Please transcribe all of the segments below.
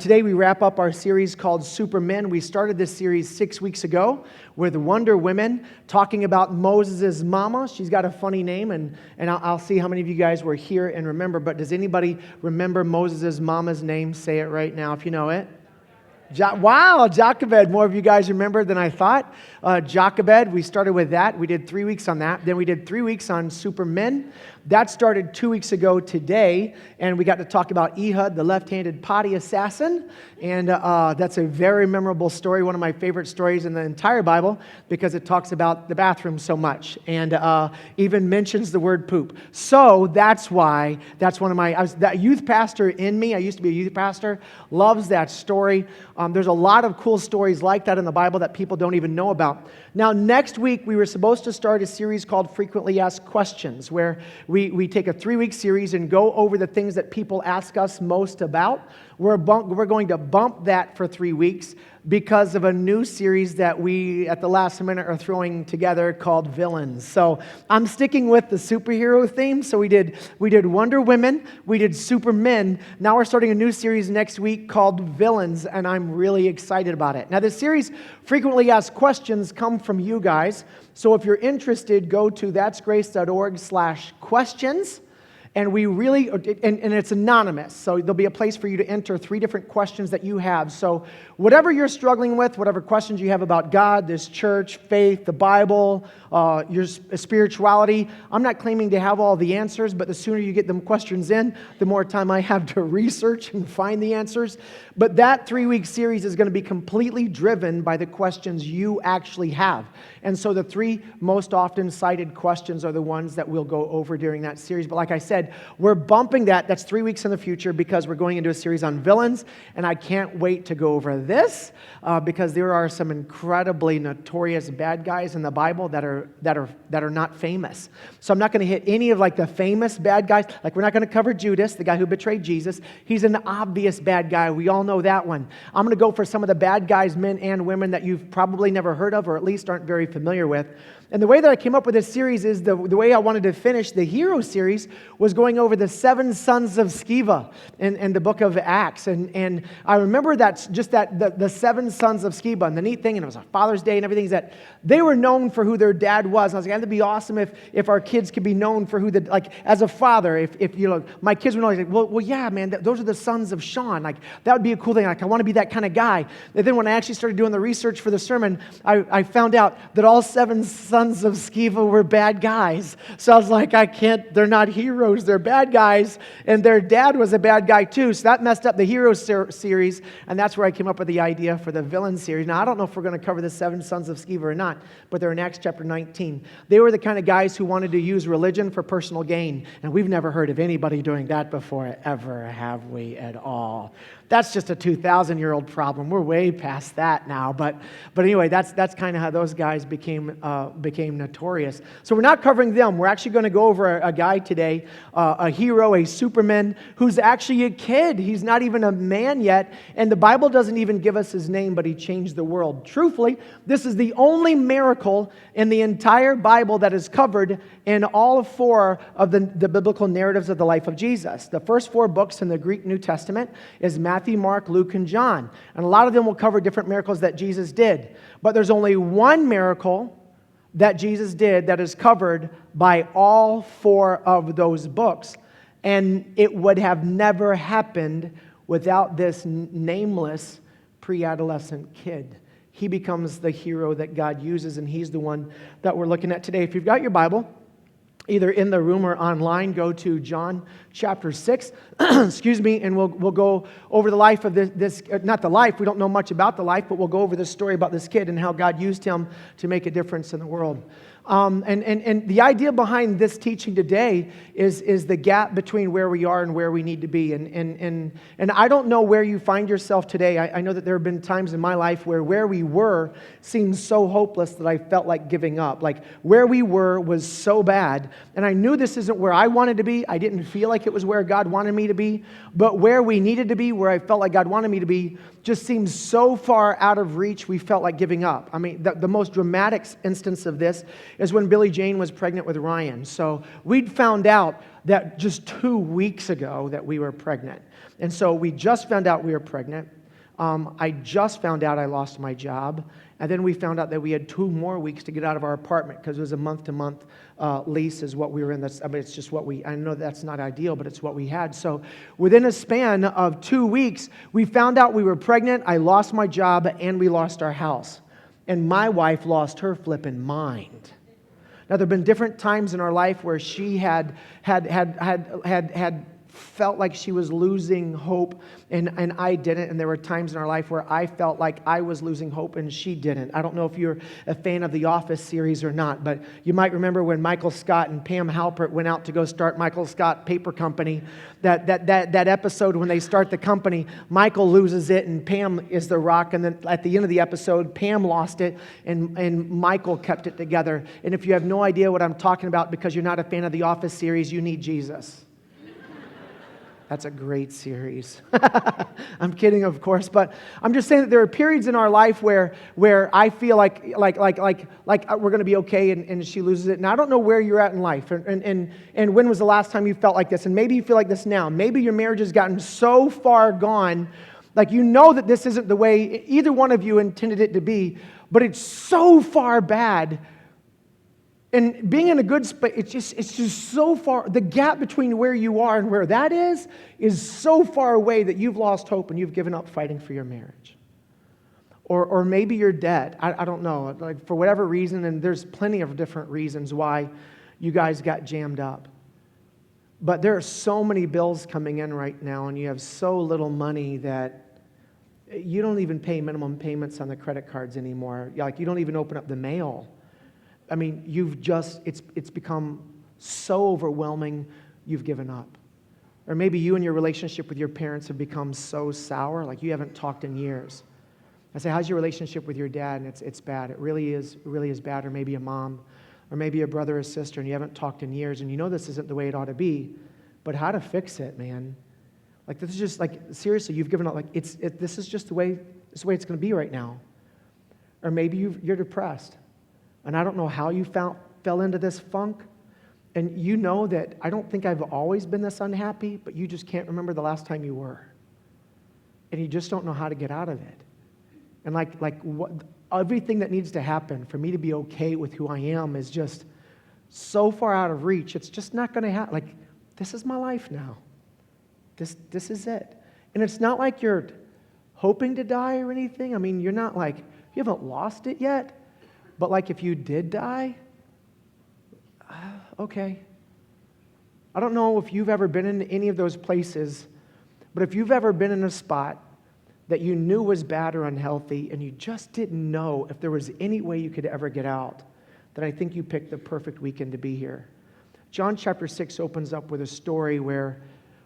Today we wrap up our series called Supermen. We started this series 6 weeks ago with Wonder Women, talking about Moses' mama. She's got a funny name, and I'll see how many of you guys were here and remember, but does anybody remember Moses' mama's name? Say it right now if you know it. Wow, Jochebed. More of you guys remember than I thought. Jochebed, we started with that. We did 3 weeks on that. Then we did 3 weeks on Supermen. That started 2 weeks ago today, and we got to talk about Ehud, the left-handed potty assassin, and that's a very memorable story, one of my favorite stories in the entire Bible, because it talks about the bathroom so much, and even mentions the word poop. So that's why, that's one of my, that youth pastor in me, I used to be a youth pastor, loves that story. There's a lot of cool stories like that in the Bible that people don't even know about. Now, next week, we were supposed to start a series called Frequently Asked Questions, where we take a 3-week series and go over the things that people ask us most about. We're going to bump that for 3 weeks because of a new series that we, at the last minute, are throwing together called Villains. So I'm sticking with the superhero theme. So we did Wonder Women, we did Supermen. Now we're starting a new series next week called Villains, and I'm really excited about it. Now this series, Frequently Asked Questions, come from you guys. So if you're interested, go to thatsgrace.org/questions. And we really, and it's anonymous, so there'll be a place for you to enter 3 different questions that you have. So whatever you're struggling with, whatever questions you have about God, this church, faith, the Bible, your spirituality, I'm not claiming to have all the answers, but the sooner you get them questions in, the more time I have to research and find the answers. But that 3-week series is going to be completely driven by the questions you actually have. And so the 3 most often cited questions are the ones that we'll go over during that series. But like I said, we're bumping that. That's 3 weeks in the future because we're going into a series on villains. And I can't wait to go over this because there are some incredibly notorious bad guys in the Bible that are not famous. So I'm not going to hit any of like the famous bad guys. Like we're not going to cover Judas, the guy who betrayed Jesus. He's an obvious bad guy. We all know that one. I'm going to go for some of the bad guys, men and women, that you've probably never heard of or at least aren't very familiar with. And the way that I came up with this series is the way I wanted to finish the hero series was going over the 7 sons of Sceva in the book of Acts. And I remember that's just the 7 sons of Sceva. And the neat thing, and it was a Father's Day and everything, is that they were known for who their dad was. And I was like, that'd be awesome if our kids could be known for who as a father, if you know, my kids would know, like, well, yeah, man, those are the sons of Sean. Like, that would be a cool thing. Like, I want to be that kind of guy. And then when I actually started doing the research for the sermon, I found out that all 7 sons of Sceva were bad guys. So I was like, they're not heroes, they're bad guys. And their dad was a bad guy too. So that messed up the hero series. And that's where I came up with the idea for the villain series. Now, I don't know if we're going to cover the 7 sons of Sceva or not, but they're in Acts chapter 19. They were the kind of guys who wanted to use religion for personal gain. And we've never heard of anybody doing that before, ever, have we at all? That's just a 2,000-year-old problem. We're way past that now. But anyway, that's kind of how those guys became notorious. So we're not covering them. We're actually going to go over a guy today, a hero, a Superman, who's actually a kid. He's not even a man yet. And the Bible doesn't even give us his name, but he changed the world. Truthfully, this is the only miracle in the entire Bible that is covered in all 4 of the biblical narratives of the life of Jesus. The first 4 books in the Greek New Testament is Matthew, Mark, Luke, and John. And a lot of them will cover different miracles that Jesus did. But there's only one miracle that Jesus did that is covered by all 4 of those books. And it would have never happened without this nameless pre-adolescent kid. He becomes the hero that God uses, and he's the one that we're looking at today. If you've got your Bible, either in the room or online, go to John chapter 6, excuse me, and we'll go over the life of this, not the life, we don't know much about the life, but we'll go over this story about this kid and how God used him to make a difference in the world. And the idea behind this teaching today is the gap between where we are and where we need to be. And I don't know where you find yourself today. I know that there have been times in my life where we were seemed so hopeless that I felt like giving up. Like where we were was so bad. And I knew this isn't where I wanted to be. I didn't feel like it was where God wanted me to be. But where we needed to be, where I felt like God wanted me to be, just seemed so far out of reach we felt like giving up. I mean, the most dramatic instance of this is when Billie Jane was pregnant with Ryan. So we'd found out that just 2 weeks ago that we were pregnant. And so we just found out we were pregnant. I just found out I lost my job. And then we found out that we had 2 more weeks to get out of our apartment because it was a month-to-month lease is what we were in. It's just what I know that's not ideal, but it's what we had. So within a span of 2 weeks, we found out we were pregnant, I lost my job, and we lost our house. And my wife lost her flipping mind. Now, there have been different times in our life where she had felt like she was losing hope, and I didn't. And there were times in our life where I felt like I was losing hope and she didn't. I don't know if you're a fan of the Office series or not, but you might remember when Michael Scott and Pam Halpert went out to go start Michael Scott Paper Company. That episode when they start the company, Michael loses it and Pam is the rock. And then at the end of the episode, Pam lost it and Michael kept it together. And if you have no idea what I'm talking about because you're not a fan of the Office series, you need Jesus. That's a great series. I'm kidding, of course, but I'm just saying that there are periods in our life where I feel like we're going to be okay, and she loses it. And I don't know where you're at in life, and when was the last time you felt like this? And maybe you feel like this now. Maybe your marriage has gotten so far gone, like you know that this isn't the way either one of you intended it to be, but it's so far bad. And being in a good space, it's just so far, the gap between where you are and where that is so far away that you've lost hope and you've given up fighting for your marriage. Or maybe you're dead. I don't know. Like for whatever reason, and there's plenty of different reasons why you guys got jammed up. But there are so many bills coming in right now, and you have so little money that you don't even pay minimum payments on the credit cards anymore. Like you don't even open up the mail. I mean, it's become so overwhelming, you've given up. Or maybe you and your relationship with your parents have become so sour, like you haven't talked in years. I say, how's your relationship with your dad? And it's bad. It really is bad. Or maybe a mom, or maybe a brother or sister, and you haven't talked in years, and you know this isn't the way it ought to be. But how to fix it, man? Like this is just like seriously, you've given up. Like this is just the way it's going to be right now. Or maybe you're depressed. And I don't know how you fell into this funk. And you know that I don't think I've always been this unhappy, but you just can't remember the last time you were. And you just don't know how to get out of it. And what everything that needs to happen for me to be okay with who I am is just so far out of reach. It's just not going to happen. Like, this is my life now. This is it. And it's not like you're hoping to die or anything. I mean, you're not like, you haven't lost it yet. But like if you did die, okay. I don't know if you've ever been in any of those places, but if you've ever been in a spot that you knew was bad or unhealthy and you just didn't know if there was any way you could ever get out, then I think you picked the perfect weekend to be here. John chapter 6 opens up with a story where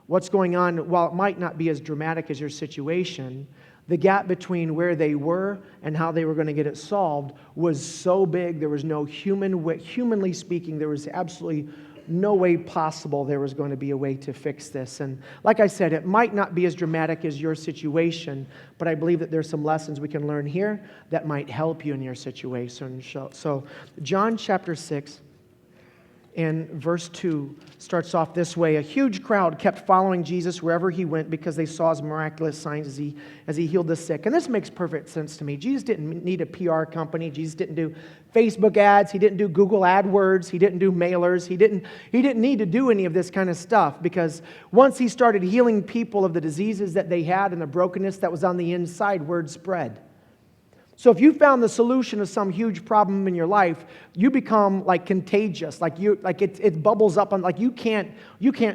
what's going on, while it might not be as dramatic as your situation, the gap between where they were and how they were going to get it solved was so big, there was no humanly speaking, there was absolutely no way possible there was going to be a way to fix this. And like I said, it might not be as dramatic as your situation, but I believe that there's some lessons we can learn here that might help you in your situation. So John chapter 6 and verse 2 starts off this way. A huge crowd kept following Jesus wherever he went because they saw his miraculous signs as he healed the sick. And this makes perfect sense to me. Jesus didn't need a PR company. Jesus didn't do Facebook ads. He didn't do Google AdWords. He didn't do mailers. He didn't need to do any of this kind of stuff, because once he started healing people of the diseases that they had and the brokenness that was on the inside, word spread. So if you found the solution to some huge problem in your life, you become like contagious. It bubbles up on, like you can't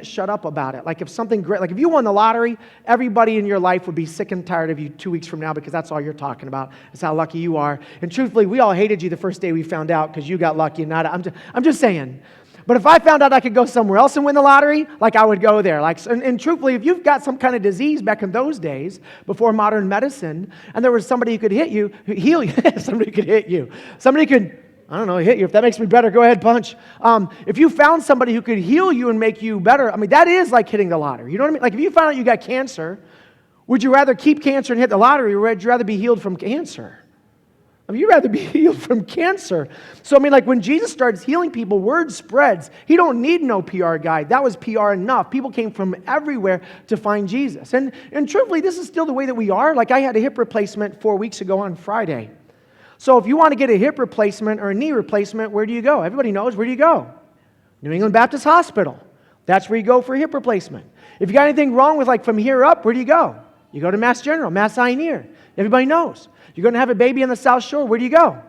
shut up about it. Like if something great, like if you won the lottery, everybody in your life would be sick and tired of you 2 weeks from now because that's all you're talking about. It's how lucky you are. And truthfully, we all hated you the first day we found out because you got lucky and not. I'm just saying. But if I found out I could go somewhere else and win the lottery, like I would go there. And truthfully, if you've got some kind of disease back in those days, before modern medicine, and there was somebody who could heal you, somebody could hit you. Somebody could, I don't know, hit you. If that makes me better, go ahead, punch. If you found somebody who could heal you and make you better, I mean, that is like hitting the lottery. You know what I mean? Like if you found out you got cancer, would you rather keep cancer and hit the lottery, or would you rather be healed from cancer? I mean, you'd rather be healed from cancer. So, I mean, like when Jesus starts healing people, word spreads. He don't need no PR guy. That was PR enough. People came from everywhere to find Jesus. And truthfully, this is still the way that we are. Like I had a hip replacement 4 weeks ago on Friday. So if you want to get a hip replacement or a knee replacement, where do you go? Everybody knows, where do you go? New England Baptist Hospital. That's where you go for a hip replacement. If you got anything wrong with like from here up, where do you go? You go to Mass General, Mass Eye and Ear. Everybody knows. You're going to have a baby in the South Shore, where do you go?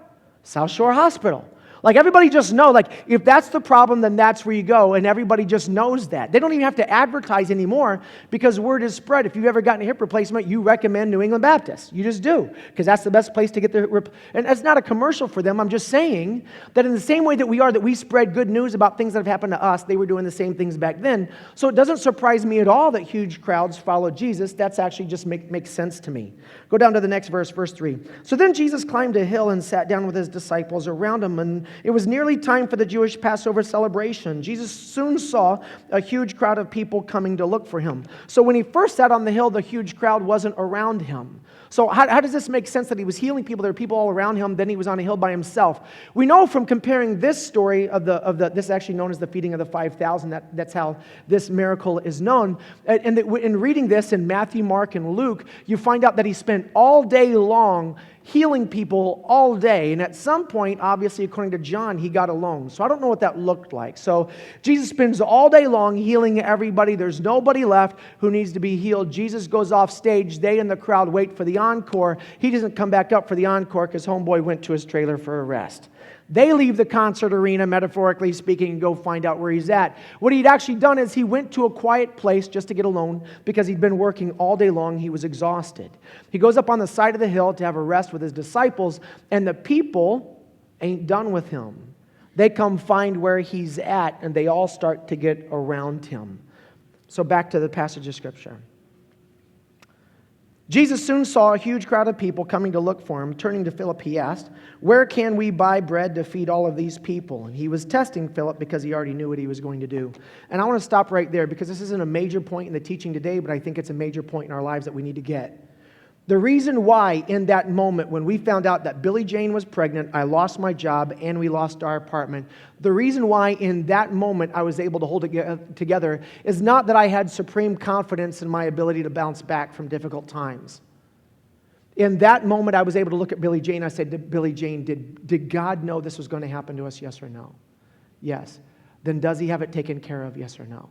South Shore Hospital. Like everybody just know, like if that's the problem, then that's where you go, and everybody just knows that. They don't even have to advertise anymore because word is spread. If you've ever gotten a hip replacement, you recommend New England Baptist. You just do, because that's the best place to get the and that's not a commercial for them. I'm just saying that in the same way that we spread good news about things that have happened to us, they were doing the same things back then. So it doesn't surprise me at all that huge crowds followed Jesus. That's actually just makes sense to me. Go down to the next verse, verse 3. So then Jesus climbed a hill and sat down with his disciples around him, and it was nearly time for the Jewish Passover celebration. Jesus soon saw a huge crowd of people coming to look for him. So when he first sat on the hill, the huge crowd wasn't around him. So how does this make sense that he was healing people? There were people all around him. Then he was on a hill by himself. We know from comparing this story of this is actually known as the feeding of the 5,000. That's how this miracle is known. And in reading this in Matthew, Mark, and Luke, you find out that he spent all day long healing people all day. And at some point, obviously, according to John, he got alone. So I don't know what that looked like. So Jesus spends all day long healing everybody. There's nobody left who needs to be healed. Jesus goes off stage. They in the crowd wait for the encore. He doesn't come back up for the encore because homeboy went to his trailer for a rest. They leave the concert arena, metaphorically speaking, and go find out where he's at. What he'd actually done is he went to a quiet place just to get alone because he'd been working all day long. He was exhausted. He goes up on the side of the hill to have a rest with his disciples, and the people ain't done with him. They come find where he's at, and they all start to get around him. So back to the passage of Scripture. Jesus soon saw a huge crowd of people coming to look for him. Turning to Philip, he asked, "Where can we buy bread to feed all of these people?" And he was testing Philip because he already knew what he was going to do. And I want to stop right there because this isn't a major point in the teaching today, but I think it's a major point in our lives that we need to get. The reason why in that moment when we found out that Billie Jane was pregnant, I lost my job, and we lost our apartment, the reason why in that moment I was able to hold it together is not that I had supreme confidence in my ability to bounce back from difficult times. In that moment I was able to look at Billie Jane. I said, Billie Jane, did God know this was going to happen to us, yes or no? Yes. Then does he have it taken care of, yes or no?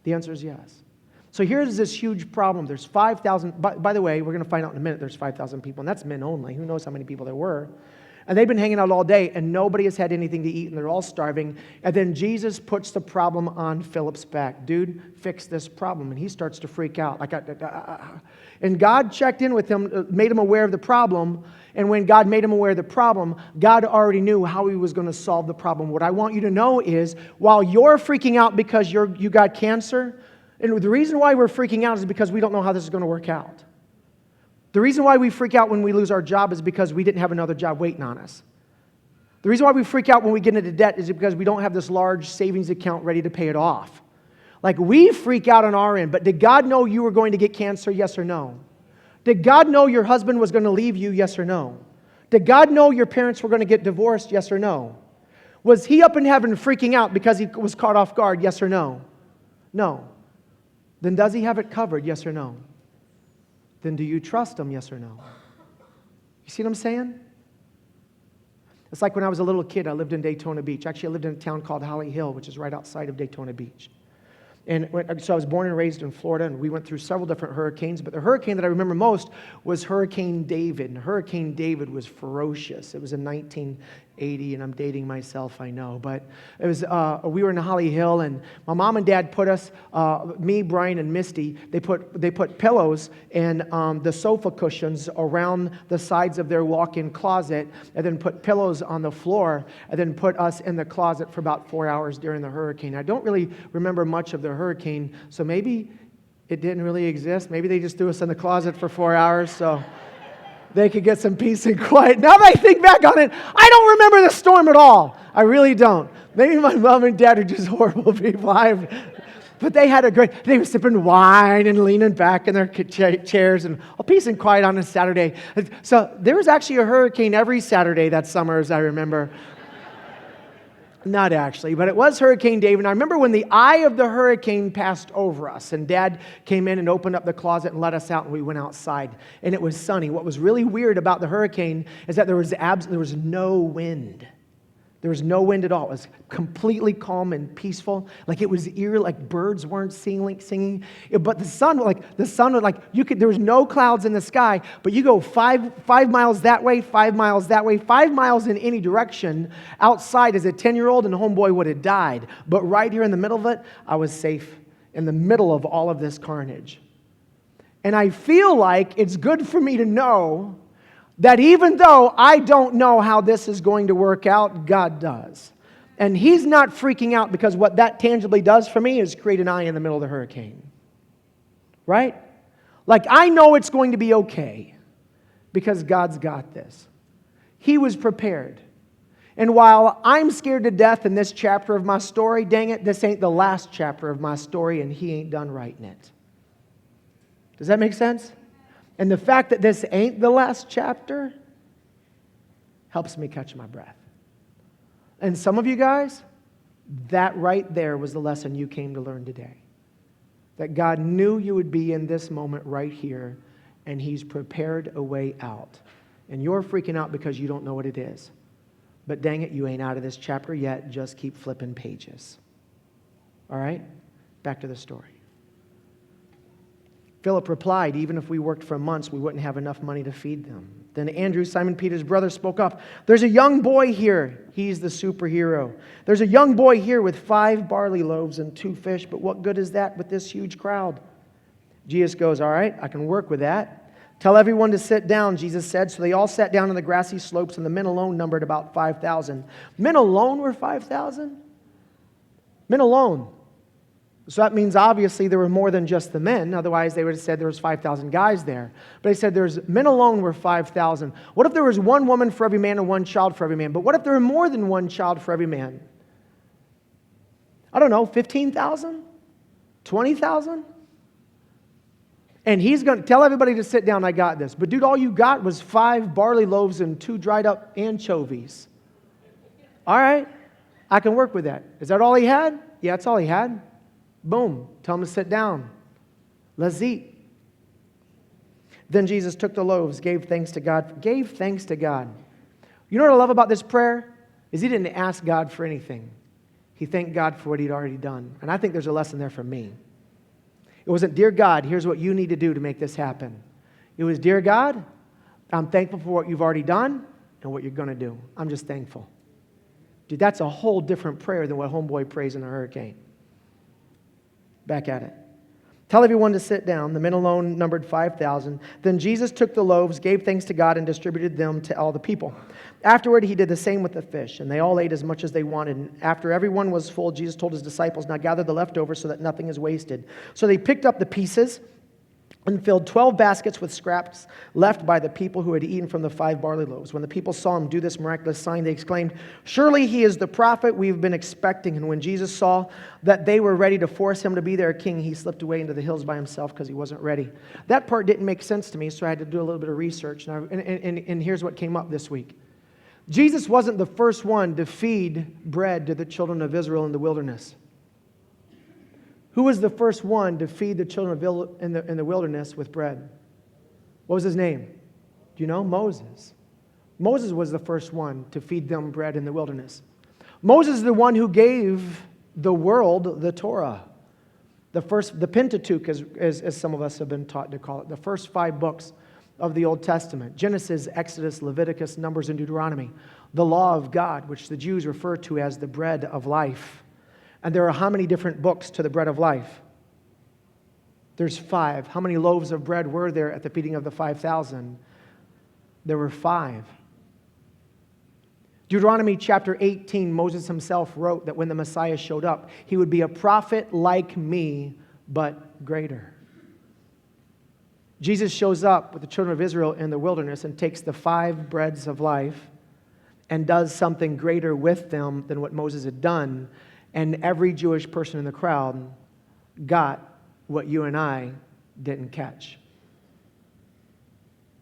The answer is yes. So here's this huge problem. There's 5,000, by the way, we're going to find out in a minute there's 5,000 people, and that's men only. Who knows how many people there were? And they've been hanging out all day, and nobody has had anything to eat, and they're all starving. And then Jesus puts the problem on Philip's back. Dude, fix this problem. And he starts to freak out. And God checked in with him, made him aware of the problem. And when God made him aware of the problem, God already knew how he was going to solve the problem. What I want you to know is, while you're freaking out because you got cancer, and the reason why we're freaking out is because we don't know how this is going to work out. The reason why we freak out when we lose our job is because we didn't have another job waiting on us. The reason why we freak out when we get into debt is because we don't have this large savings account ready to pay it off. Like, we freak out on our end, but did God know you were going to get cancer, yes or no? Did God know your husband was going to leave you, yes or no? Did God know your parents were going to get divorced, yes or no? Was he up in heaven freaking out because he was caught off guard, yes or no? No. Then does he have it covered, yes or no? Then do you trust him, yes or no? You see what I'm saying? It's like when I was a little kid, I lived in Daytona Beach. Actually, I lived in a town called Holly Hill, which is right outside of Daytona Beach. So I was born and raised in Florida, and we went through several different hurricanes, but the hurricane that I remember most was Hurricane David. And Hurricane David was ferocious. It was in 1980, and I'm dating myself, I know. But it was we were in Holly Hill, and my mom and dad put us, me, Brian, and Misty, they put pillows and the sofa cushions around the sides of their walk-in closet, and then put pillows on the floor, and then put us in the closet for about 4 hours during the hurricane. I don't really remember much of the hurricane, so maybe it didn't really exist. Maybe they just threw us in the closet for 4 hours so they could get some peace and quiet. Now that I think back on it, I don't remember the storm at all. I really don't. Maybe my mom and dad are just horrible people. But they were sipping wine and leaning back in their chairs and peace and quiet on a Saturday. So there was actually a hurricane every Saturday that summer, as I remember. Not actually, but it was Hurricane Dave. And I remember when the eye of the hurricane passed over us, and Dad came in and opened up the closet and let us out, and we went outside, and it was sunny. What was really weird about the hurricane is that there was no wind. There was no wind at all. It was completely calm and peaceful. Like it was eerie, like birds weren't singing. But the sun, there was no clouds in the sky, but you go five miles that way, 5 miles that way, 5 miles in any direction outside as a 10-year-old, and homeboy would have died. But right here in the middle of it, I was safe in the middle of all of this carnage. And I feel like it's good for me to know that even though I don't know how this is going to work out, God does. And He's not freaking out, because what that tangibly does for me is create an eye in the middle of the hurricane. Right? Like I know it's going to be okay because God's got this. He was prepared. And while I'm scared to death in this chapter of my story, dang it, this ain't the last chapter of my story, and He ain't done writing it. Does that make sense? And the fact that this ain't the last chapter helps me catch my breath. And some of you guys, that right there was the lesson you came to learn today. That God knew you would be in this moment right here, and He's prepared a way out. And you're freaking out because you don't know what it is. But dang it, you ain't out of this chapter yet. Just keep flipping pages. All right? Back to the story. Philip replied, even if we worked for months, we wouldn't have enough money to feed them. Then Andrew, Simon Peter's brother, spoke up. There's a young boy here. He's the superhero. There's a young boy here with 5 barley loaves and 2 fish, but what good is that with this huge crowd? Jesus goes, all right, I can work with that. Tell everyone to sit down, Jesus said. So they all sat down on the grassy slopes, and the men alone numbered about 5,000. Men alone were 5,000? Men alone. So that means obviously there were more than just the men. Otherwise, they would have said there was 5,000 guys there. But they said there's men alone were 5,000. What if there was 1 woman for every man and 1 child for every man? But what if there were more than 1 child for every man? I don't know, 15,000? 20,000? And he's going to tell everybody to sit down, I got this. But dude, all you got was 5 barley loaves and 2 dried up anchovies. All right, I can work with that. Is that all he had? Yeah, that's all he had. Boom. Tell him to sit down. Let's eat. Then Jesus took the loaves, gave thanks to God. Gave thanks to God. You know what I love about this prayer? Is he didn't ask God for anything. He thanked God for what he'd already done. And I think there's a lesson there for me. It wasn't, dear God, here's what you need to do to make this happen. It was, dear God, I'm thankful for what you've already done and what you're going to do. I'm just thankful. Dude, that's a whole different prayer than what homeboy prays in a hurricane. Back at it. Tell everyone to sit down. The men alone numbered 5,000. Then Jesus took the loaves, gave thanks to God, and distributed them to all the people. Afterward, he did the same with the fish, and they all ate as much as they wanted. And after everyone was full, Jesus told his disciples, now gather the leftovers so that nothing is wasted. So they picked up the pieces and filled 12 baskets with scraps left by the people who had eaten from the 5 barley loaves. When the people saw him do this miraculous sign, they exclaimed, surely he is the prophet we've been expecting. And when Jesus saw that they were ready to force him to be their king, he slipped away into the hills by himself because he wasn't ready. That part didn't make sense to me, so I had to do a little bit of research. And here's what came up this week. Jesus wasn't the first one to feed bread to the children of Israel in the wilderness. Who was the first one to feed the children of Israel in the wilderness with bread? What was his name? Do you know? Moses. Moses was the first one to feed them bread in the wilderness. Moses is the one who gave the world the Torah. The Pentateuch, as some of us have been taught to call it. The first 5 books of the Old Testament. Genesis, Exodus, Leviticus, Numbers, and Deuteronomy. The law of God, which the Jews refer to as the bread of life. And there are how many different books to the bread of life? There's 5. How many loaves of bread were there at the feeding of the 5,000? There were 5. Deuteronomy chapter 18, Moses himself wrote that when the Messiah showed up, he would be a prophet like me, but greater. Jesus shows up with the children of Israel in the wilderness and takes the 5 breads of life and does something greater with them than what Moses had done. And every Jewish person in the crowd got what you and I didn't catch.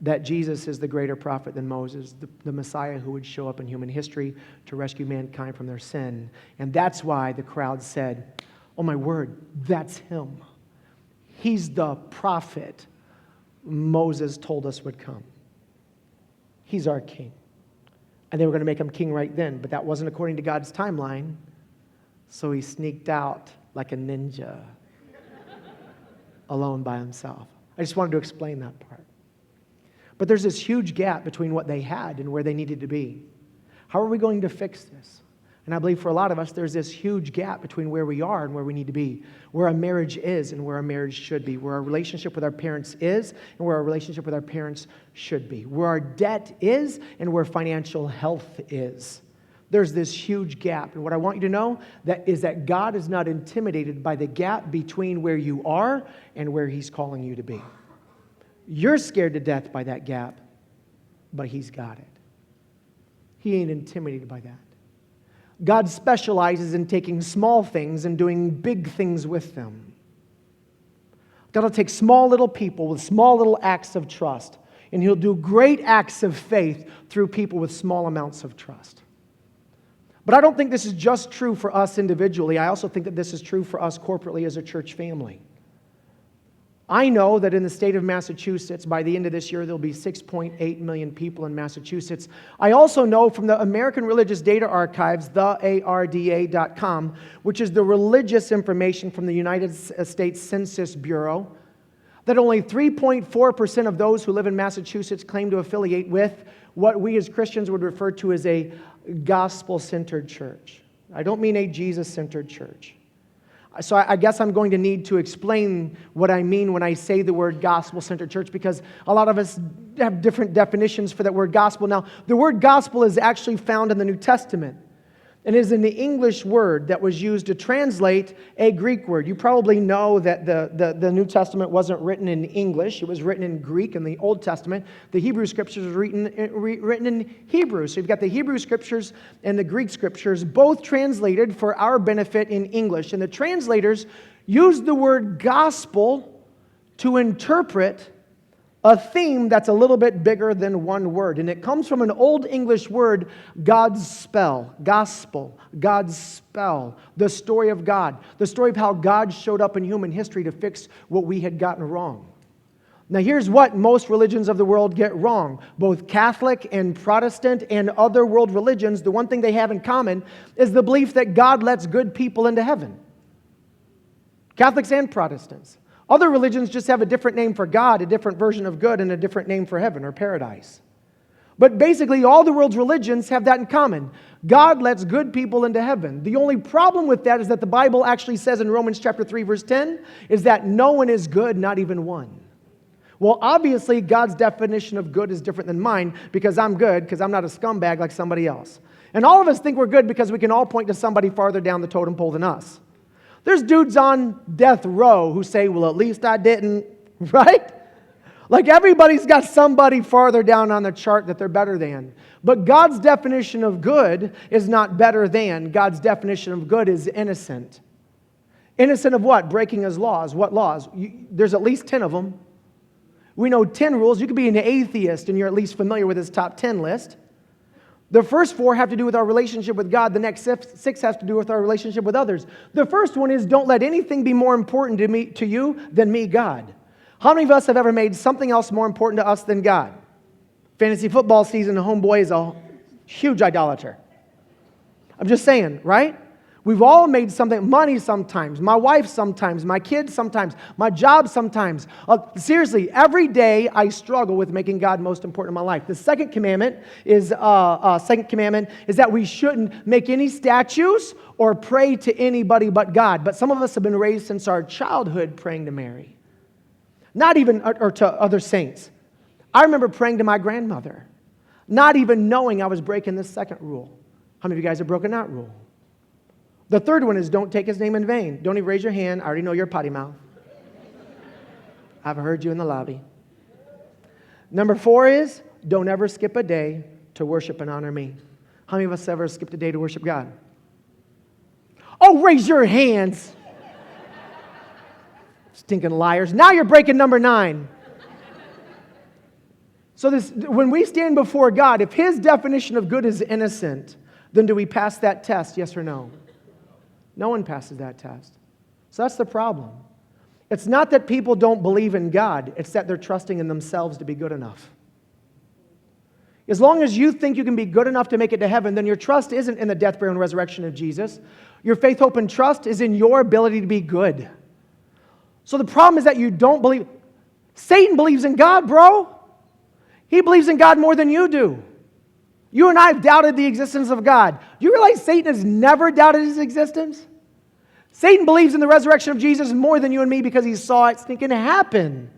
That Jesus is the greater prophet than Moses, the Messiah who would show up in human history to rescue mankind from their sin. And that's why the crowd said, oh my word, that's him. He's the prophet Moses told us would come. He's our king. And they were going to make him king right then, but that wasn't according to God's timeline. So he sneaked out like a ninja, alone by himself. I just wanted to explain that part. But there's this huge gap between what they had and where they needed to be. How are we going to fix this? And I believe for a lot of us, there's this huge gap between where we are and where we need to be, where our marriage is and where our marriage should be, where our relationship with our parents is and where our relationship with our parents should be, where our debt is and where financial health is. There's this huge gap. And what I want you to know is that God is not intimidated by the gap between where you are and where He's calling you to be. You're scared to death by that gap, but He's got it. He ain't intimidated by that. God specializes in taking small things and doing big things with them. God will take small little people with small little acts of trust, and He'll do great acts of faith through people with small amounts of trust. But I don't think this is just true for us individually. I also think that this is true for us corporately as a church family. I know that in the state of Massachusetts, by the end of this year, there'll be 6.8 million people in Massachusetts. I also know from the American Religious Data Archives, the ARDA.com, which is the religious information from the United States Census Bureau, that only 3.4% of those who live in Massachusetts claim to affiliate with what we as Christians would refer to as a gospel-centered church. I don't mean a Jesus-centered church. So I guess I'm going to need to explain what I mean when I say the word gospel-centered church, because a lot of us have different definitions for that word gospel. Now, the word gospel is actually found in the New Testament. It is an English word that was used to translate a Greek word. You probably know that the New Testament wasn't written in English. It was written in Greek in the Old Testament. The Hebrew Scriptures were written in Hebrew. So you've got the Hebrew Scriptures and the Greek Scriptures, both translated for our benefit in English. And the translators used the word gospel to interpret a theme that's a little bit bigger than one word. And it comes from an Old English word, God's spell, gospel, God's spell, the story of God, the story of how God showed up in human history to fix what we had gotten wrong. Now here's what most religions of the world get wrong. Both Catholic and Protestant and other world religions, the one thing they have in common is the belief that God lets good people into heaven. Catholics and Protestants. Other religions just have a different name for God, a different version of good, and a different name for heaven or paradise. But basically, all the world's religions have that in common. God lets good people into heaven. The only problem with that is that the Bible actually says in Romans chapter 3, verse 10, is that no one is good, not even one. Well, obviously, God's definition of good is different than mine because I'm good, because I'm not a scumbag like somebody else. And all of us think we're good because we can all point to somebody farther down the totem pole than us. There's dudes on death row who say, well, at least I didn't, right? Like everybody's got somebody farther down on the chart that they're better than. But God's definition of good is not better than. God's definition of good is innocent. Innocent of what? Breaking His laws. What laws? There's at least 10 of them. We know 10 rules. You could be an atheist and you're at least familiar with His top 10 list. The first 4 have to do with our relationship with God. The next 6 has to do with our relationship with others. The first one is don't let anything be more important to you than me, God. How many of us have ever made something else more important to us than God? Fantasy football season, the homeboy is a huge idolater. I'm just saying, right? We've all made something, money sometimes, my wife sometimes, my kids sometimes, my job sometimes. Seriously, every day I struggle with making God most important in my life. The second commandment is that we shouldn't make any statues or pray to anybody but God. But some of us have been raised since our childhood praying to Mary. Not even, or to other saints. I remember praying to my grandmother, not even knowing I was breaking this second rule. How many of you guys have broken that rule? The third one is don't take His name in vain. Don't even raise your hand. I already know you're a potty mouth. I've heard you in the lobby. Number 4 is don't ever skip a day to worship and honor me. How many of us ever skipped a day to worship God? Oh, raise your hands. Stinking liars. Now you're breaking number 9. So when we stand before God, if His definition of good is innocent, then do we pass that test, yes or no? No one passes that test. So that's the problem. It's not that people don't believe in God. It's that they're trusting in themselves to be good enough. As long as you think you can be good enough to make it to heaven, then your trust isn't in the death, burial, and resurrection of Jesus. Your faith, hope, and trust is in your ability to be good. So the problem is that you don't believe. Satan believes in God, bro. He believes in God more than you do. You and I have doubted the existence of God. Do you realize Satan has never doubted His existence? Satan believes in the resurrection of Jesus more than you and me because he saw it stinking happen.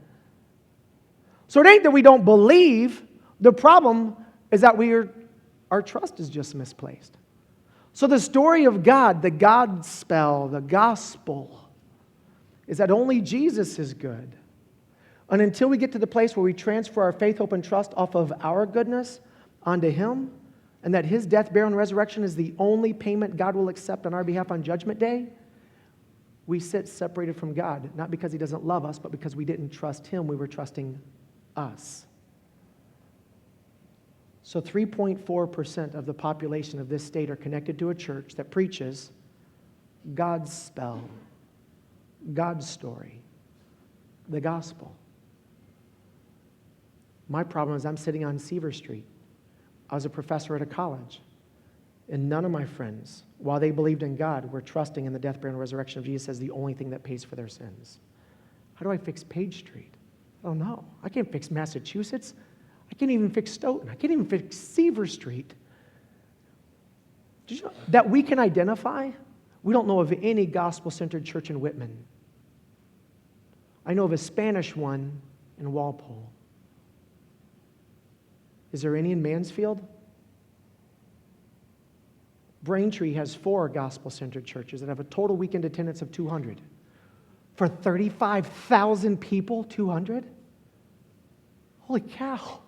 So it ain't that we don't believe. The problem is that our trust is just misplaced. So the story of God, the Godspell, the gospel, is that only Jesus is good. And until we get to the place where we transfer our faith, hope, and trust off of our goodness onto Him, and that His death, burial, and resurrection is the only payment God will accept on our behalf on Judgment Day, we sit separated from God, not because He doesn't love us, but because we didn't trust Him, we were trusting us. So 3.4% of the population of this state are connected to a church that preaches God's spell, God's story, the gospel. My problem is I'm sitting on Seaver Street. I was a professor at a college, and none of my friends, while they believed in God, were trusting in the death, burial, and resurrection of Jesus as the only thing that pays for their sins. How do I fix Page Street? I don't know. I can't fix Massachusetts. I can't even fix Stoughton. I can't even fix Seaver Street. Did you know that we can identify? We don't know of any gospel-centered church in Whitman. I know of a Spanish one in Walpole. Is there any in Mansfield? Braintree has 4 gospel-centered churches that have a total weekend attendance of 200. For 35,000 people, 200? Holy cow.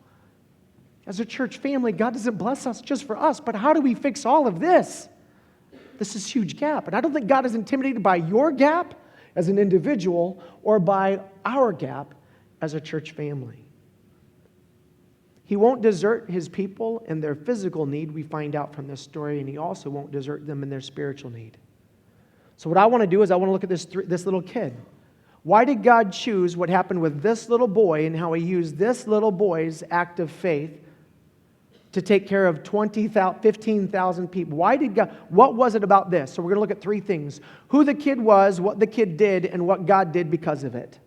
As a church family, God doesn't bless us just for us, but how do we fix all of this? This is a huge gap. And I don't think God is intimidated by your gap as an individual or by our gap as a church family. He won't desert His people in their physical need, we find out from this story, and He also won't desert them in their spiritual need. So what I want to do is I want to look at this little kid. Why did God choose what happened with this little boy and how He used this little boy's act of faith to take care of 15,000 people? Why did God? What was it about this? So we're going to look at 3 things. Who the kid was, what the kid did, and what God did because of it.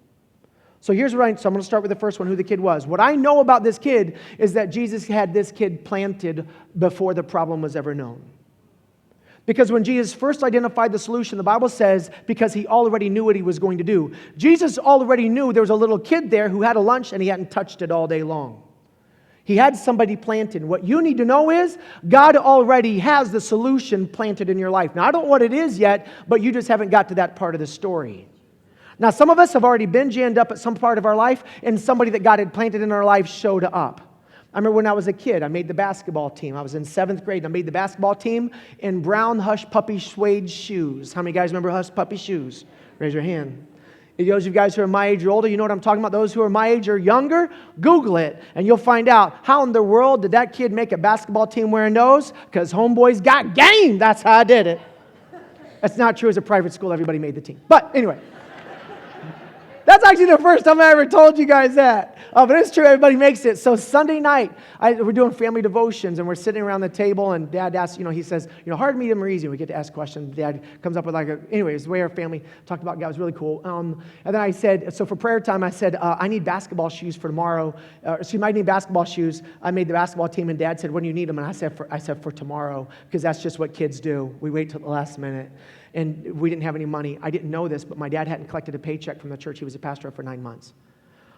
So I'm going to start with the first one, who the kid was. What I know about this kid is that Jesus had this kid planted before the problem was ever known. Because when Jesus first identified the solution, the Bible says, because He already knew what He was going to do. Jesus already knew there was a little kid there who had a lunch and he hadn't touched it all day long. He had somebody planted. What you need to know is God already has the solution planted in your life. Now, I don't know what it is yet, but you just haven't got to that part of the story. Now, some of us have already been jammed up at some part of our life, and somebody that God had planted in our life showed up. I remember when I was a kid, I made the basketball team. I was in 7th grade, and I made the basketball team in brown Hush Puppy suede shoes. How many guys remember Hush Puppy shoes? Raise your hand. Those of you guys who are my age or older, you know what I'm talking about. Those who are my age or younger, Google it, and you'll find out how in the world did that kid make a basketball team wearing those? Because homeboys got game. That's how I did it. That's not true. As a private school, everybody made the team. But anyway. That's actually the first time I ever told you guys that. But it's true, everybody makes it. So Sunday night, we're doing family devotions, and we're sitting around the table, and Dad asks, he says, hard, medium, or easy. We get to ask questions. Dad comes up with anyways, the way our family talked about God was really cool. And then I said, so for prayer time, I said, I need basketball shoes for tomorrow. I need basketball shoes. I made the basketball team, and Dad said, when do you need them? And I said for tomorrow, because that's just what kids do. We wait till the last minute. And we didn't have any money. I didn't know this, but my dad hadn't collected a paycheck from the church he was a pastor of for 9 months.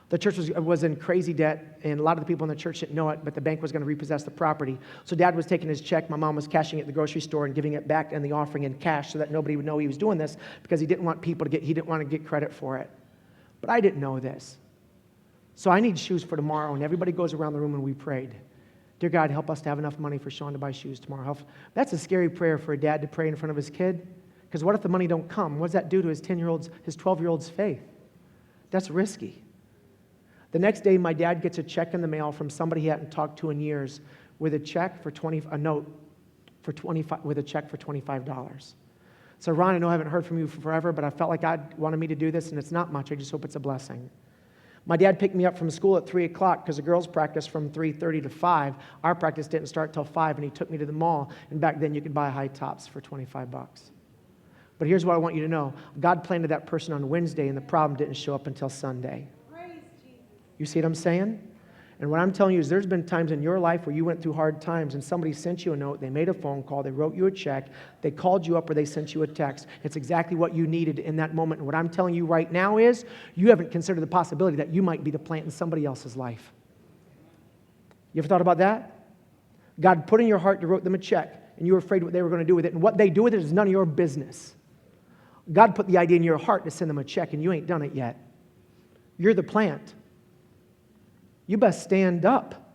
The church was in crazy debt, and a lot of the people in the church didn't know it, but the bank was going to repossess the property. So Dad was taking his check. My mom was cashing it at the grocery store and giving it back in the offering in cash so that nobody would know he was doing this, because he didn't want he didn't want to get credit for it. But I didn't know this. So I need shoes for tomorrow, and everybody goes around the room and we prayed. Dear God, help us to have enough money for Sean to buy shoes tomorrow. That's a scary prayer for a dad to pray in front of his kid. Because what if the money don't come? What does that do to his 12-year-old's faith? That's risky. The next day, my dad gets a check in the mail from somebody he hadn't talked to in years with a check for a note for 25 with a check for $25. So, Ron, I know I haven't heard from you forever, but I felt like God wanted me to do this, and it's not much. I just hope it's a blessing. My dad picked me up from school at 3 o'clock because the girls practiced from 3:30 to 5. Our practice didn't start till 5, and he took me to the mall. And back then, you could buy high tops for $25. But here's what I want you to know. God planted that person on Wednesday, and the problem didn't show up until Sunday. You see what I'm saying? And what I'm telling you is there's been times in your life where you went through hard times and somebody sent you a note, they made a phone call, they wrote you a check, they called you up or they sent you a text. It's exactly what you needed in that moment. And what I'm telling you right now is you haven't considered the possibility that you might be the plant in somebody else's life. You ever thought about that? God put in your heart to write them a check and you were afraid what they were going to do with it. And what they do with it is none of your business. God put the idea in your heart to send them a check and you ain't done it yet. You're the plant. You best stand up.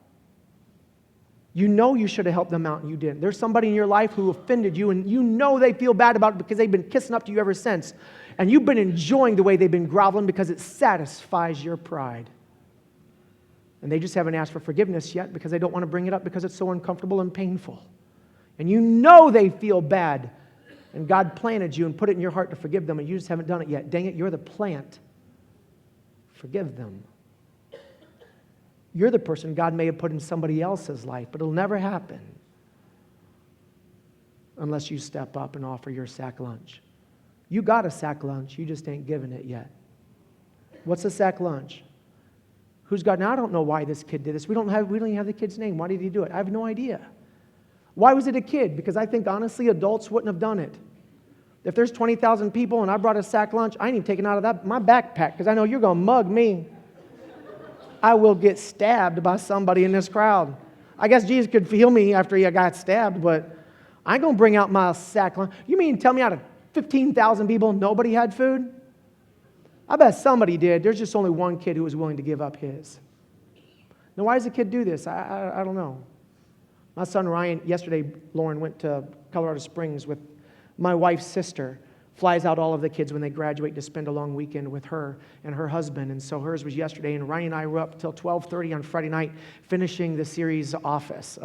You know you should have helped them out and you didn't. There's somebody in your life who offended you and you know they feel bad about it because they've been kissing up to you ever since. And you've been enjoying the way they've been groveling because it satisfies your pride. And they just haven't asked for forgiveness yet because they don't want to bring it up because it's so uncomfortable and painful. And you know they feel bad. And God planted you and put it in your heart to forgive them and you just haven't done it yet. Dang it, you're the plant. Forgive them. You're the person God may have put in somebody else's life, but it'll never happen unless you step up and offer your sack lunch. You got a sack lunch, you just ain't given it yet. What's a sack lunch? Who's got? Now I don't know why this kid did this. We don't even have the kid's name. Why did he do it? I have no idea. Why was it a kid? Because I think honestly adults wouldn't have done it. If there's 20,000 people and I brought a sack lunch, I ain't even taking it out of my backpack because I know you're going to mug me. I will get stabbed by somebody in this crowd. I guess Jesus could heal me after he got stabbed, but I ain't going to bring out my sack lunch. You mean tell me out of 15,000 people, nobody had food? I bet somebody did. There's just only one kid who was willing to give up his. Now, why does the kid do this? I don't know. My son Ryan, yesterday, Lauren went to Colorado Springs with my wife's sister. Flies out all of the kids when they graduate to spend a long weekend with her and her husband. And so hers was yesterday. And Ryan and I were up till 12:30 on Friday night finishing the series Office,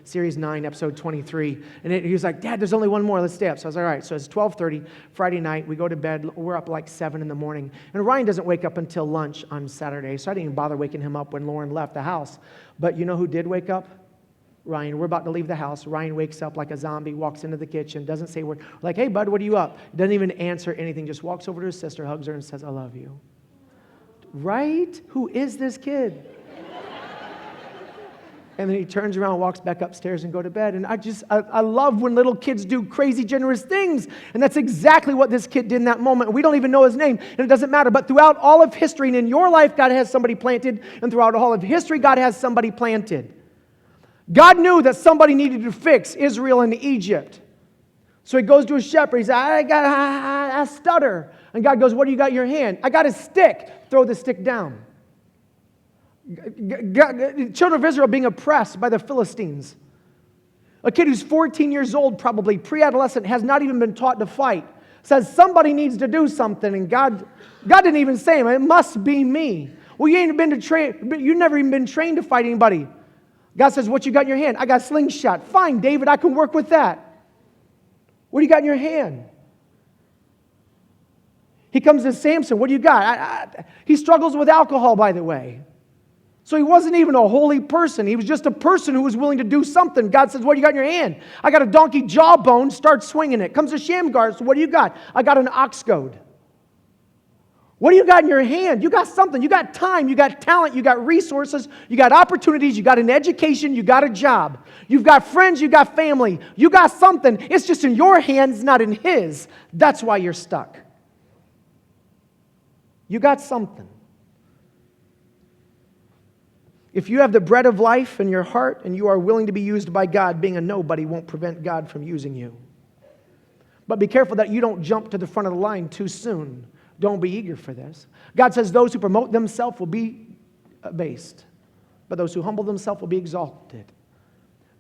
series 9, episode 23. And he was like, Dad, there's only one more. Let's stay up. So I was like, all right. So it's 12:30 Friday night. We go to bed. We're up like 7 in the morning. And Ryan doesn't wake up until lunch on Saturday. So I didn't even bother waking him up when Lauren left the house. But you know who did wake up? Ryan. We're about to leave the house. Ryan wakes up like a zombie, walks into the kitchen, doesn't say a word. Like, hey, bud, what are you up? Doesn't even answer anything, just walks over to his sister, hugs her, and says, I love you. Right? Who is this kid? And then he turns around, walks back upstairs and go to bed. And I love when little kids do crazy, generous things. And that's exactly what this kid did in that moment. We don't even know his name, and it doesn't matter. But throughout all of history, and in your life, God has somebody planted. And throughout all of history, God has somebody planted. God knew that somebody needed to fix Israel and Egypt. So he goes to a shepherd. He says, I stutter. And God goes, what do you got in your hand? I got a stick. Throw the stick down. The children of Israel being oppressed by the Philistines. A kid who's 14 years old, probably pre-adolescent, has not even been taught to fight. Says somebody needs to do something. And God didn't even say him. It must be me. Well, you you've never even been trained to fight anybody. God says, what you got in your hand? I got a slingshot. Fine, David, I can work with that. What do you got in your hand? He comes to Samson. What do you got? He struggles with alcohol, by the way. So he wasn't even a holy person. He was just a person who was willing to do something. God says, what do you got in your hand? I got a donkey jawbone. Start swinging it. Comes to Shamgar. So what do you got? I got an ox goad. What do you got in your hand? You got something. You got time. You got talent. You got resources. You got opportunities. You got an education. You got a job. You've got friends. You got family. You got something. It's just in your hands, not in his. That's why you're stuck. You got something. If you have the bread of life in your heart and you are willing to be used by God, being a nobody won't prevent God from using you. But be careful that you don't jump to the front of the line too soon. Don't be eager for this. God says those who promote themselves will be abased, but those who humble themselves will be exalted.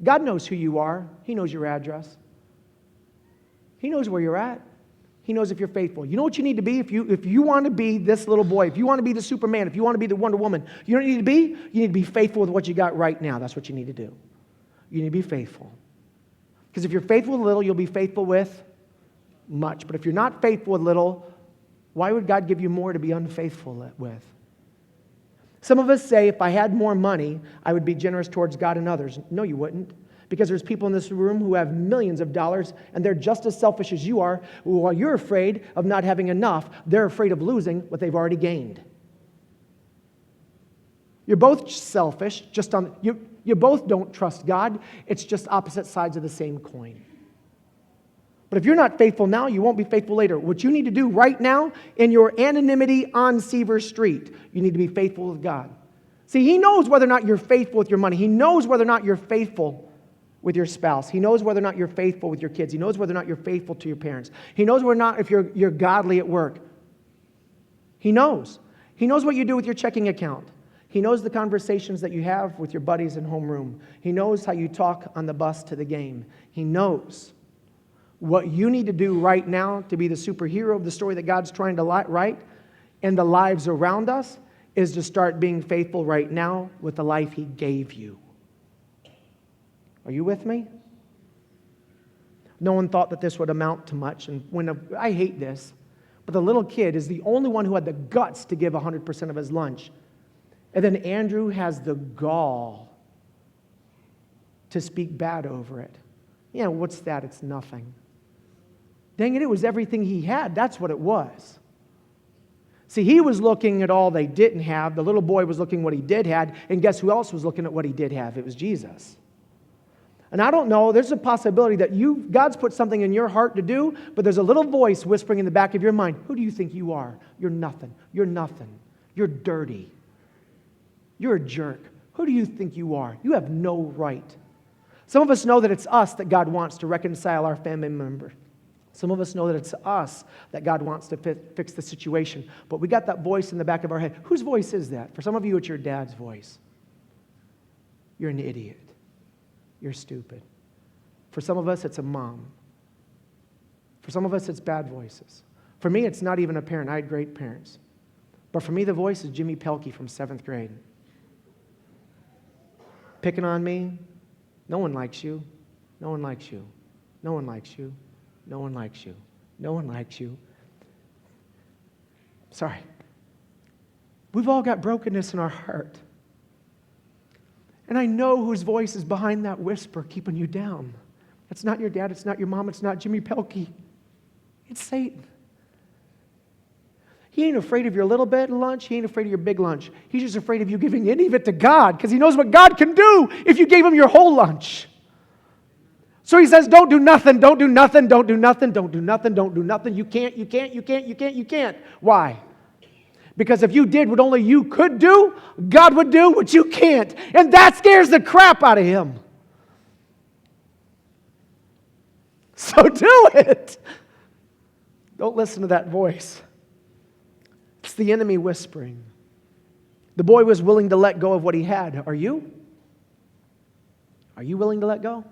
God knows who you are. He knows your address. He knows where you're at. He knows if you're faithful. You know what you need to be? If you want to be this little boy, if you want to be the Superman, if you want to be the Wonder Woman, you know what you need to be? You need to be faithful with what you got right now. That's what you need to do. You need to be faithful. Because if you're faithful with little, you'll be faithful with much. But if you're not faithful with little, why would God give you more to be unfaithful with? Some of us say, if I had more money, I would be generous towards God and others. No, you wouldn't. Because there's people in this room who have millions of dollars, and they're just as selfish as you are. While you're afraid of not having enough, they're afraid of losing what they've already gained. You're both selfish, you both don't trust God. It's just opposite sides of the same coin. But if you're not faithful now, you won't be faithful later. What you need to do right now in your anonymity on Seaver Street, you need to be faithful with God. See, He knows whether or not you're faithful with your money. He knows whether or not you're faithful with your spouse. He knows whether or not you're faithful with your kids. He knows whether or not you're faithful to your parents. He knows whether or not if you're godly at work. He knows. He knows what you do with your checking account. He knows the conversations that you have with your buddies in homeroom. He knows how you talk on the bus to the game. He knows what you need to do right now to be the superhero of the story that God's trying to write in the lives around us is to start being faithful right now with the life He gave you. Are you with me? No one thought that this would amount to much. And I hate this, but the little kid is the only one who had the guts to give 100% of his lunch. And then Andrew has the gall to speak bad over it. Yeah, what's that? It's nothing. Dang it was everything he had. That's what it was. See, he was looking at all they didn't have. The little boy was looking at what he did have. And guess who else was looking at what he did have? It was Jesus. And I don't know, there's a possibility that God's put something in your heart to do, but there's a little voice whispering in the back of your mind, who do you think you are? You're nothing. You're nothing. You're dirty. You're a jerk. Who do you think you are? You have no right. Some of us know that it's us that God wants to reconcile our family member. Some of us know that it's us that God wants to fix the situation. But we got that voice in the back of our head. Whose voice is that? For some of you, it's your dad's voice. You're an idiot. You're stupid. For some of us, it's a mom. For some of us, it's bad voices. For me, it's not even a parent. I had great parents. But for me, the voice is Jimmy Pelkey from 7th grade. Picking on me. No one likes you. No one likes you. No one likes you. No one likes you. No one likes you. Sorry. We've all got brokenness in our heart. And I know whose voice is behind that whisper keeping you down. It's not your dad, it's not your mom, it's not Jimmy Pelkey. It's Satan. He ain't afraid of your little bit of lunch, he ain't afraid of your big lunch. He's just afraid of you giving any of it to God because he knows what God can do if you gave him your whole lunch. So he says, don't do nothing, don't do nothing, don't do nothing, don't do nothing, don't do nothing. You can't. Why? Because if you did what only you could do, God would do what you can't. And that scares the crap out of him. So do it. Don't listen to that voice. It's the enemy whispering. The boy was willing to let go of what he had. Are you? Are you willing to let go?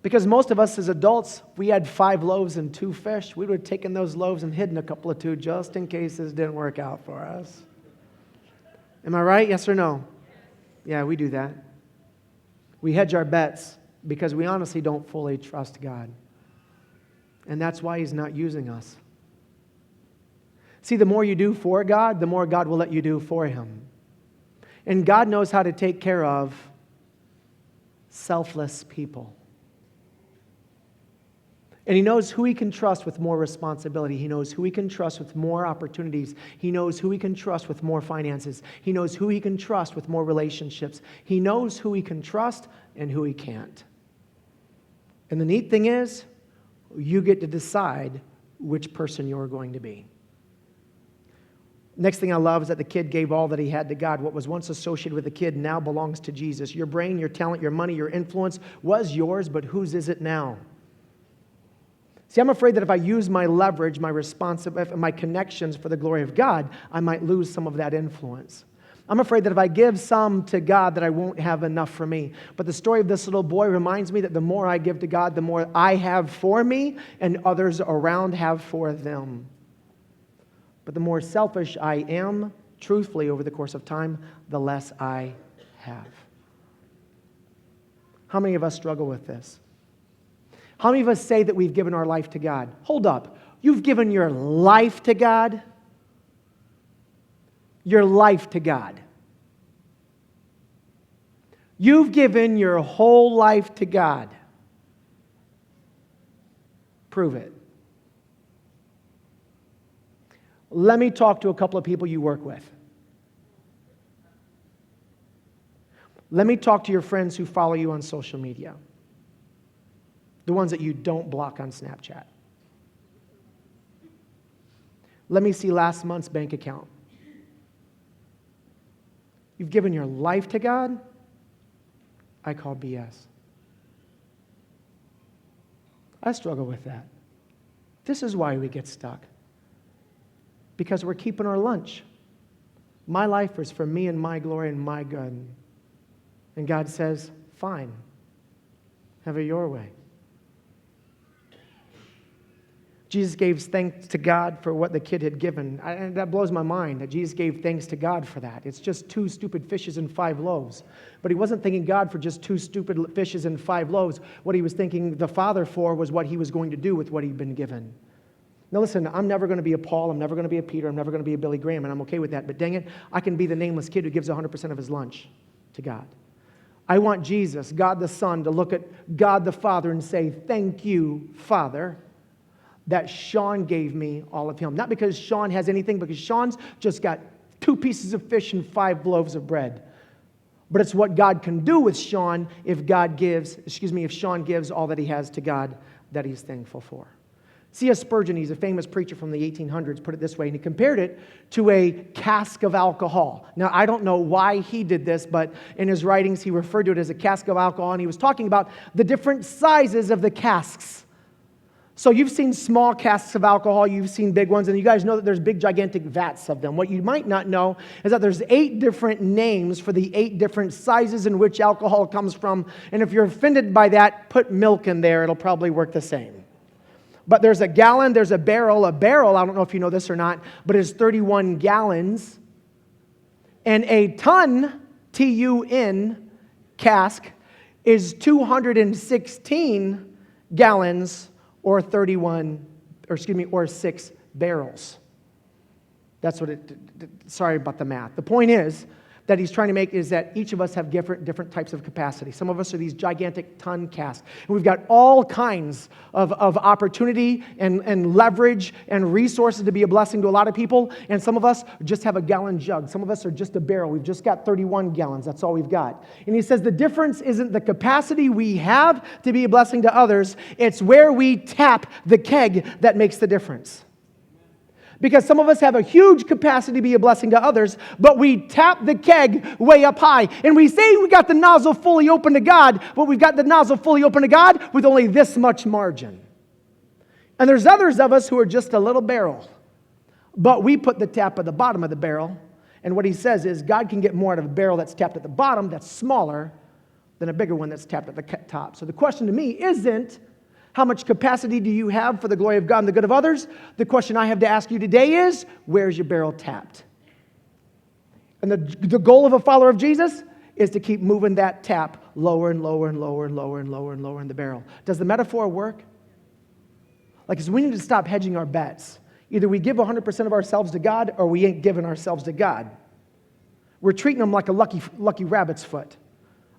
Because most of us as adults, we had 5 loaves and 2 fish. We would have taken those loaves and hidden a couple of 2 just in case this didn't work out for us. Am I right? Yes or no? Yeah, we do that. We hedge our bets because we honestly don't fully trust God. And that's why He's not using us. See, the more you do for God, the more God will let you do for Him. And God knows how to take care of selfless people. And He knows who He can trust with more responsibility. He knows who He can trust with more opportunities. He knows who He can trust with more finances. He knows who He can trust with more relationships. He knows who He can trust and who He can't. And the neat thing is, you get to decide which person you're going to be. Next thing I love is that the kid gave all that he had to God. What was once associated with the kid now belongs to Jesus. Your brain, your talent, your money, your influence was yours, but whose is it now? See, I'm afraid that if I use my leverage, my connections for the glory of God, I might lose some of that influence. I'm afraid that if I give some to God, that I won't have enough for me. But the story of this little boy reminds me that the more I give to God, the more I have for me and others around have for them. But the more selfish I am, truthfully, over the course of time, the less I have. How many of us struggle with this? How many of us say that we've given our life to God? Hold up. You've given your life to God? Your life to God. You've given your whole life to God. Prove it. Let me talk to a couple of people you work with. Let me talk to your friends who follow you on social media. The ones that you don't block on Snapchat. Let me see last month's bank account. You've given your life to God? I call BS. I struggle with that. This is why we get stuck. Because we're keeping our lunch. My life is for me and my glory and my good. And God says, fine. Have it your way. Jesus gave thanks to God for what the kid had given. And that blows my mind that Jesus gave thanks to God for that. It's just 2 stupid fishes and 5 loaves. But he wasn't thanking God for just 2 stupid fishes and 5 loaves. What he was thanking the Father for was what he was going to do with what he'd been given. Now listen, I'm never going to be a Paul. I'm never going to be a Peter. I'm never going to be a Billy Graham. And I'm okay with that. But dang it, I can be the nameless kid who gives 100% of his lunch to God. I want Jesus, God the Son, to look at God the Father and say, thank you, Father, that Sean gave me all of him. Not because Sean has anything, because Sean's just got 2 pieces of fish and 5 loaves of bread. But it's what God can do with Sean if Sean gives all that he has to God that he's thankful for. C.S. Spurgeon, he's a famous preacher from the 1800s, put it this way, and he compared it to a cask of alcohol. Now, I don't know why he did this, but in his writings, he referred to it as a cask of alcohol, and he was talking about the different sizes of the casks. So you've seen small casks of alcohol, you've seen big ones, and you guys know that there's big, gigantic vats of them. What you might not know is that there's 8 different names for the 8 different sizes in which alcohol comes from, and if you're offended by that, put milk in there. It'll probably work the same. But there's a gallon, there's a barrel. A barrel, I don't know if you know this or not, but is 31 gallons. And a ton, T-U-N, cask, is 216 gallons or 6 barrels. That's what sorry about the math. The point is that he's trying to make is that each of us have different types of capacity. Some of us are these gigantic ton casks. And we've got all kinds of opportunity and leverage and resources to be a blessing to a lot of people. And some of us just have a gallon jug. Some of us are just a barrel. We've just got 31 gallons. That's all we've got. And he says the difference isn't the capacity we have to be a blessing to others. It's where we tap the keg that makes the difference. Because some of us have a huge capacity to be a blessing to others, but we tap the keg way up high. And we say we got the nozzle fully open to God, but we've got the nozzle fully open to God with only this much margin. And there's others of us who are just a little barrel, but we put the tap at the bottom of the barrel. And what he says is God can get more out of a barrel that's tapped at the bottom, that's smaller, than a bigger one that's tapped at the top. So the question to me isn't, how much capacity do you have for the glory of God and the good of others? The question I have to ask you today is, where's your barrel tapped? And the goal of a follower of Jesus is to keep moving that tap lower and lower and lower and lower and lower and lower in the barrel. Does the metaphor work? Like, we need to stop hedging our bets. Either we give 100% of ourselves to God or we ain't giving ourselves to God. We're treating them like a lucky rabbit's foot.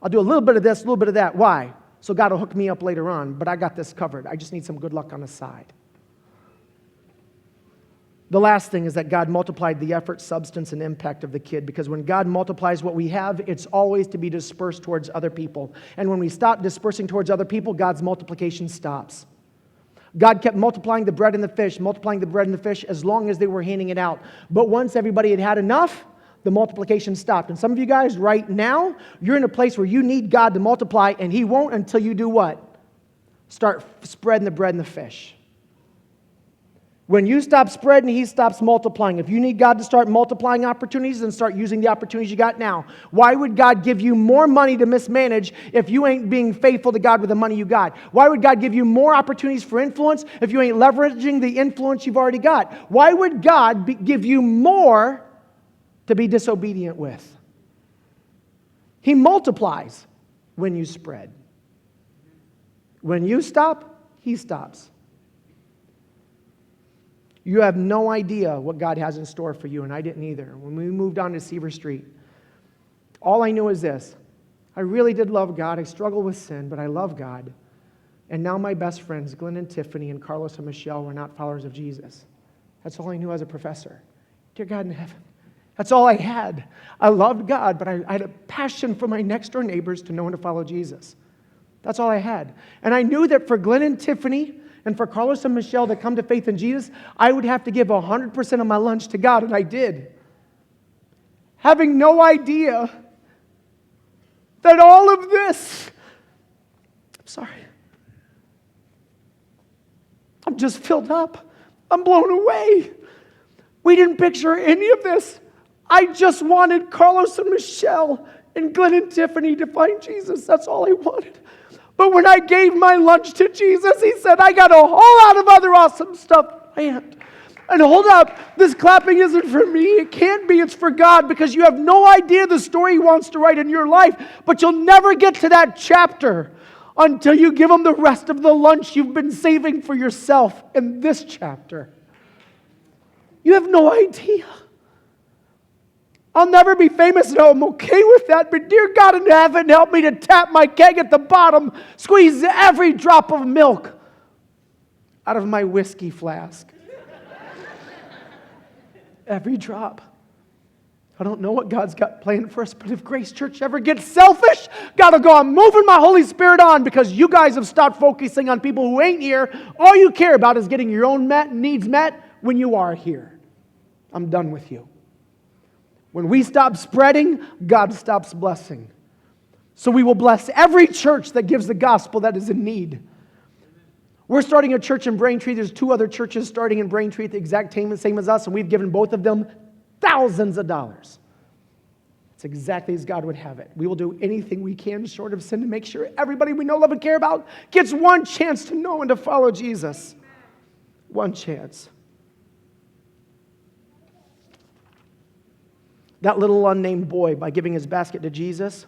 I'll do a little bit of this, a little bit of that. Why? So God will hook me up later on, but I got this covered. I just need some good luck on the side. The last thing is that God multiplied the effort, substance, and impact of the kid, because when God multiplies what we have, it's always to be dispersed towards other people. And when we stop dispersing towards other people, God's multiplication stops. God kept multiplying the bread and the fish, as long as they were handing it out. But once everybody had had enough, the multiplication stopped. And some of you guys right now, you're in a place where you need God to multiply, and He won't until you do what? Start spreading the bread and the fish. When you stop spreading, He stops multiplying. If you need God to start multiplying opportunities, then start using the opportunities you got now. Why would God give you more money to mismanage if you ain't being faithful to God with the money you got? Why would God give you more opportunities for influence if you ain't leveraging the influence you've already got? Why would God give you more to be disobedient with? He multiplies when you spread. When you stop, He stops. You have no idea what God has in store for you, and I didn't either. When we moved on to Seaver Street, all I knew is this. I really did love God. I struggled with sin, but I love God. And now my best friends, Glenn and Tiffany and Carlos and Michelle, were not followers of Jesus. That's all I knew as a professor. Dear God in heaven, that's all I had. I loved God, but I had a passion for my next-door neighbors to know and to follow Jesus. That's all I had. And I knew that for Glenn and Tiffany and for Carlos and Michelle to come to faith in Jesus, I would have to give 100% of my lunch to God, and I did. Having no idea that all of this, I'm just filled up. I'm blown away. We didn't picture any of this. I just wanted Carlos and Michelle and Glenn and Tiffany to find Jesus. That's all I wanted. But when I gave my lunch to Jesus, He said, I got a whole lot of other awesome stuff planned. And hold up, this clapping isn't for me. It can't be. It's for God, because you have no idea the story He wants to write in your life. But you'll never get to that chapter until you give Him the rest of the lunch you've been saving for yourself in this chapter. You have no idea. I'll never be famous, and I'm okay with that, but dear God in heaven, help me to tap my keg at the bottom, squeeze every drop of milk out of my whiskey flask. Every drop. I don't know what God's got planned for us, but if Grace Church ever gets selfish, God will go, I'm moving my Holy Spirit on, because you guys have stopped focusing on people who ain't here. All you care about is getting your own needs met when you are here. I'm done with you. When we stop spreading, God stops blessing. So we will bless every church that gives the gospel that is in need. We're starting a church in Braintree. There's 2 other churches starting in Braintree at the exact same as us, and we've given both of them thousands of dollars. It's exactly as God would have it. We will do anything we can short of sin to make sure everybody we know, love, and care about gets one chance to know and to follow Jesus. One chance. That little unnamed boy, by giving his basket to Jesus,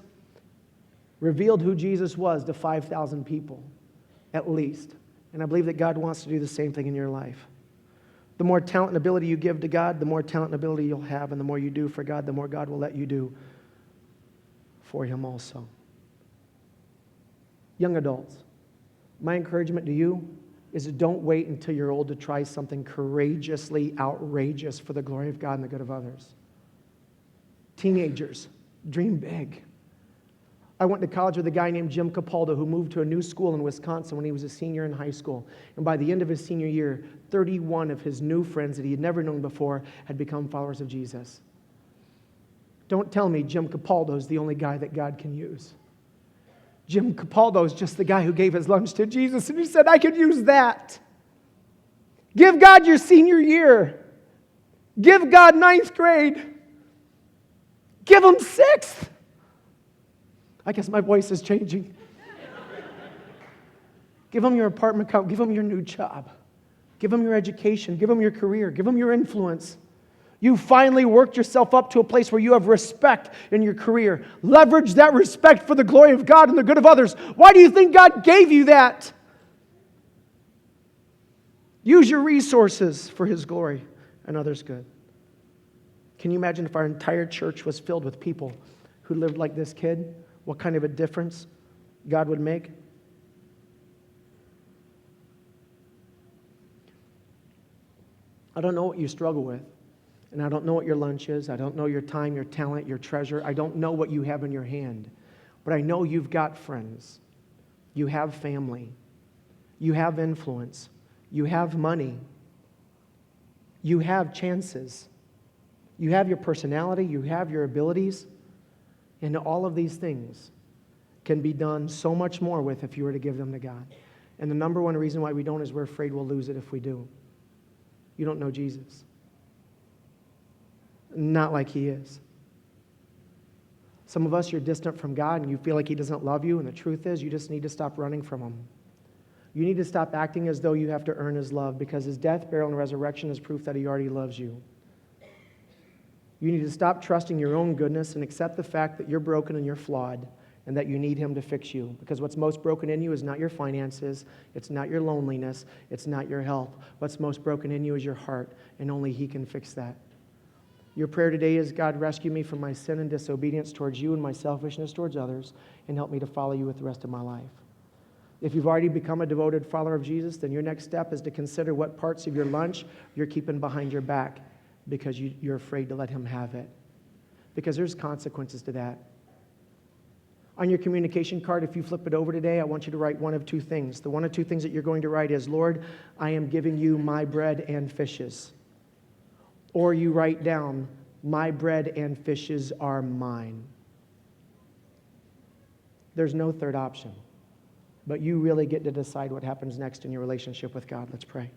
revealed who Jesus was to 5,000 people, at least. And I believe that God wants to do the same thing in your life. The more talent and ability you give to God, the more talent and ability you'll have. And the more you do for God, the more God will let you do for Him also. Young adults, my encouragement to you is don't wait until you're old to try something courageously outrageous for the glory of God and the good of others. Teenagers, dream big. I went to college with a guy named Jim Capaldo who moved to a new school in Wisconsin when he was a senior in high school. And by the end of his senior year, 31 of his new friends that he had never known before had become followers of Jesus. Don't tell me Jim Capaldo is the only guy that God can use. Jim Capaldo is just the guy who gave his lunch to Jesus, and he said, I could use that. Give God your senior year. Give God 9th grade. Give Him 6th. I guess my voice is changing. Give Him your apartment account. Give Him your new job. Give Him your education. Give Him your career. Give Him your influence. You finally worked yourself up to a place where you have respect in your career. Leverage that respect for the glory of God and the good of others. Why do you think God gave you that? Use your resources for His glory and others' good. Can you imagine if our entire church was filled with people who lived like this kid? What kind of a difference God would make? I don't know what you struggle with, and I don't know what your lunch is. I don't know your time, your talent, your treasure. I don't know what you have in your hand, but I know you've got friends. You have family. You have influence. You have money. You have chances. You have your personality, you have your abilities, and all of these things can be done so much more with if you were to give them to God. And the number one reason why we don't is we're afraid we'll lose it if we do. You don't know Jesus. Not like he is. Some of us, you're distant from God and you feel like he doesn't love you, and the truth is you just need to stop running from him. You need to stop acting as though you have to earn his love, because his death, burial, and resurrection is proof that he already loves you. You need to stop trusting your own goodness and accept the fact that you're broken and you're flawed and that you need him to fix you, because what's most broken in you is not your finances, it's not your loneliness, it's not your health. What's most broken in you is your heart, and only he can fix that. Your prayer today is, God, rescue me from my sin and disobedience towards you and my selfishness towards others, and help me to follow you with the rest of my life. If you've already become a devoted follower of Jesus, then your next step is to consider what parts of your lunch you're keeping behind your back because you're afraid to let him have it. Because there's consequences to that. On your communication card, if you flip it over today, I want you to write one of two things. The one of two things that you're going to write is, Lord, I am giving you my bread and fishes. Or you write down, my bread and fishes are mine. There's no third option. But you really get to decide what happens next in your relationship with God. Let's pray.